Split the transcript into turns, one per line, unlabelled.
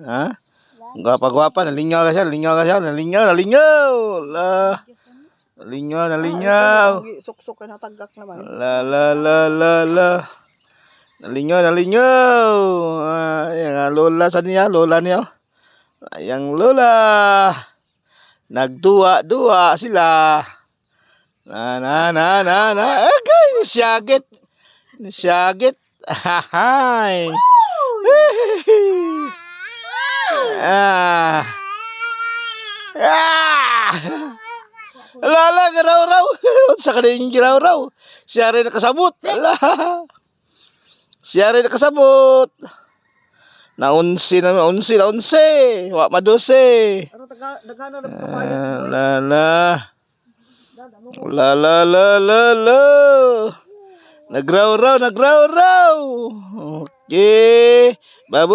Ha? Gwapa-gwapa, nalingaw ka siya. Nalingaw. Nalingaw.
Suksok ka na tagak naman.
Nalingaw. Yang lola sa niya, lola niya. Yang lola. Nagduwa-duwa sila. Okay, Nasyagit. Hay. Lala, garaw-raw. Sa kanyang garaw-raw. Siya rin nakasabot. Siya rin nakasabot. Naunsi. Wa madose.
Ano dagana na kapayan?
La. Nagraw-raw. Okay. Babu.